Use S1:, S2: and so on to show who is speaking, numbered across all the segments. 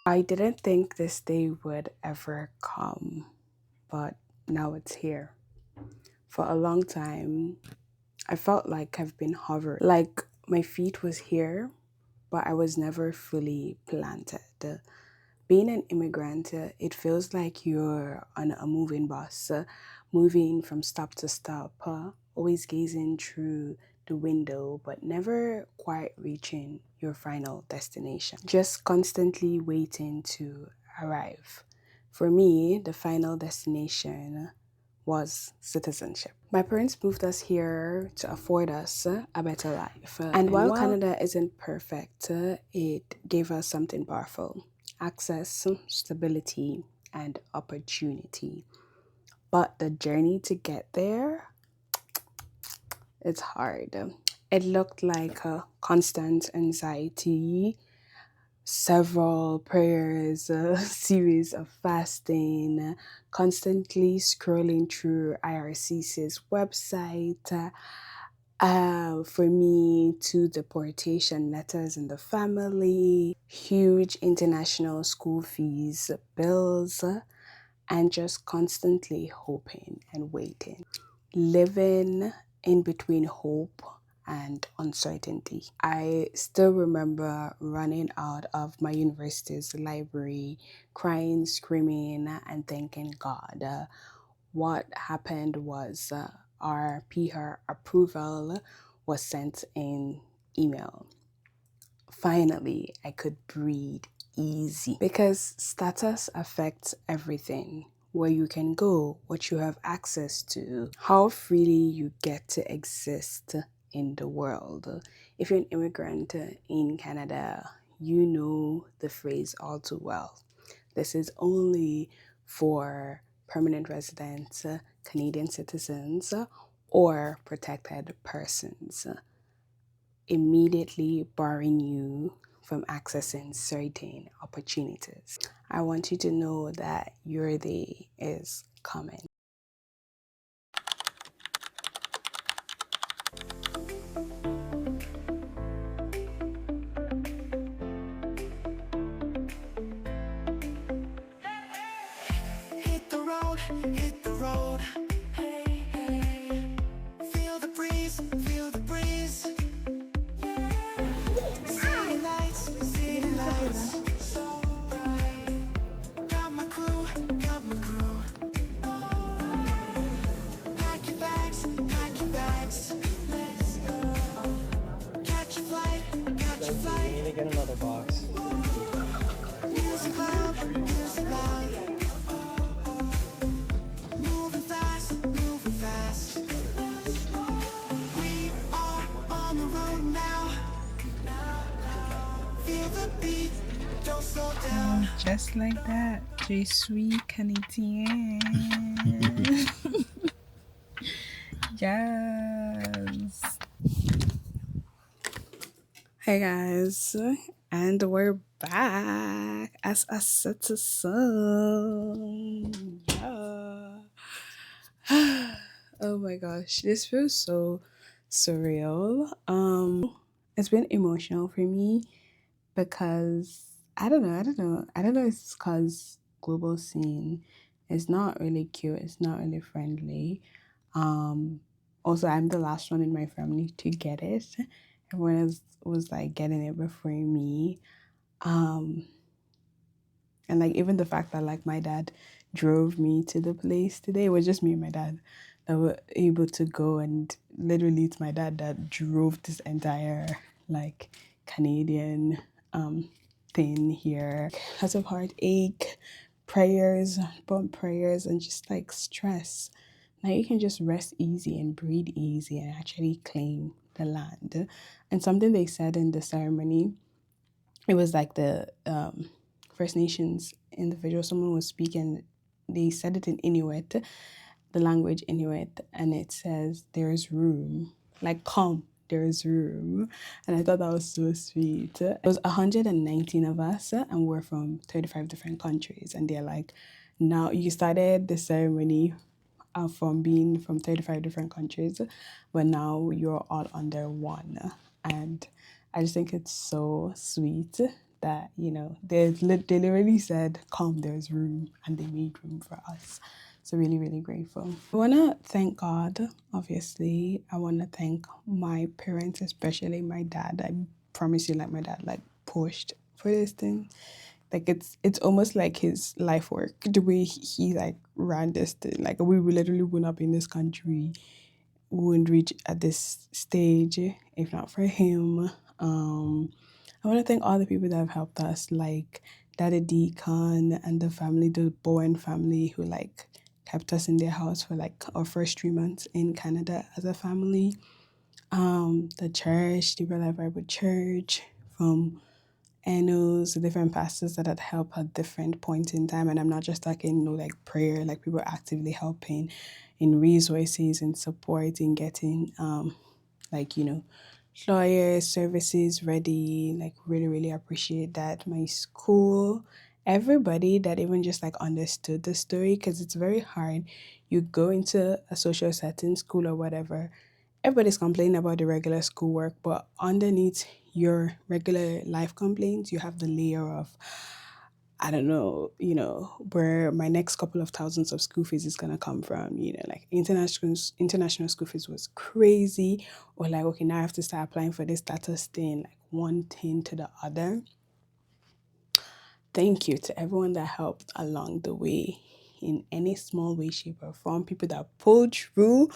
S1: I didn't think this day would ever come, but now it's here. For a long time, I felt like I've been hovering, like my feet was here, but I was never fully planted. Being an immigrant, it feels like you're on a moving bus, moving from stop to stop, always gazing through the window, but never quite reaching your final destination. Just constantly waiting to arrive. For me, the final destination was citizenship. My parents moved us here to afford us a better life. And while Canada isn't perfect, it gave us something powerful: access, stability, and opportunity. But the journey to get there, it's hard. It looked like a constant anxiety, several prayers, a series of fasting, constantly scrolling through IRCC's website. For me, two deportation letters in the family, huge international school fees, bills, and just constantly hoping and waiting, living in between hope and uncertainty. I still remember running out of my university's library, crying, screaming, and thanking God. What happened was our PR approval was sent in email. Finally, I could breathe easy because status affects everything: where you can go, what you have access to, how freely you get to exist in the world. If you're an immigrant in Canada, you know the phrase all too well. This is only for permanent residents, Canadian citizens, or protected persons, immediately barring you from accessing certain opportunities. I want you to know that your day is coming. Hit the road, hit the road. Hey, hey. Feel the breeze, feel the breeze. City lights, so bright. Got my crew. Pack your bags, let's go. Catch a flight, catch a flight. You need to get another box. Music loud, music loud. Moving fast. We are on the road now. Feel the beat, don't slow down. Just like that, je suis Canadien. Yes. Hey guys, and we're back as a citizen. Yeah. Oh my gosh, this feels so surreal. It's been emotional for me because I don't know if it's because global scene is not really cute, it's not really friendly. Um, Also, I'm the last one in my family to get it. Everyone else was like getting it before me. Um, and like even the fact that like my dad drove me to the place today, it was just me and my dad that were able to go, and literally it's my dad that drove this entire like Canadian thing here. Lots of heartache, prayers, bump prayers, and just like stress. Now you can just rest easy and breathe easy and actually claim the land. And something they said in the ceremony, it was like the First Nations individual, someone was speaking, they said it in Inuit, the language Inuit, and it says, "There's room." Like, come, there's room. And I thought that was so sweet. It was 119 of us, and we're from 35 different countries. And they're like, now you started the ceremony from being from 35 different countries, but now you're all under one. And I just think it's so sweet that, they literally said, come, there's room, and they made room for us. So really, really grateful. I want to thank God, obviously. I want to thank my parents, especially my dad. I promise you, like, my dad, like, pushed for this thing. Like, it's almost like his life work, the way he like ran this thing. Like, we literally would not be in this country, wouldn't reach at this stage if not for him. I want to thank all the people that have helped us, like Daddy Deacon and the family, the Bowen family, who like kept us in their house for like our first 3 months in Canada as a family. The church, the Real Life Bible Church, from Enos, the different pastors that had helped at different points in time. And I'm not just talking, like prayer, like people actively helping in resources and support in getting, like, lawyer services ready. Like, really, really appreciate that. My school, everybody that even just like understood the story, because it's very hard. You go into a social setting, school or whatever, everybody's complaining about the regular schoolwork, but underneath your regular life complaints, you have the layer of, I don't know, where my next couple of thousands of school fees is gonna come from. Like international school fees was crazy, or like, okay, now I have to start applying for this status thing, like one thing to the other. Thank you to everyone that helped along the way in any small way, shape, or form. People that pulled through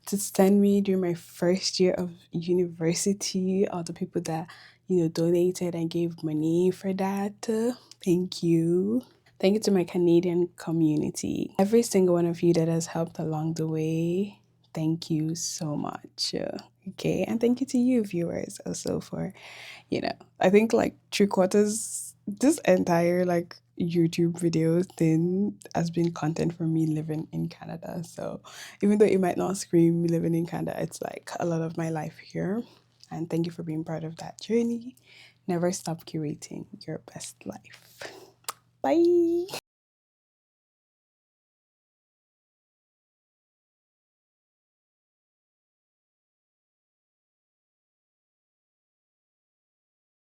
S1: to send me during my first year of university, all the people that, donated and gave money for that. Thank you. Thank you to my Canadian community. Every single one of you that has helped along the way. Thank you so much. Okay. And thank you to you, viewers, also for, I think like 3/4, this entire like YouTube video thing has been content for me living in Canada. So even though it might not scream me living in Canada, it's like a lot of my life here. And thank you for being part of that journey. Never stop curating your best life. Bye.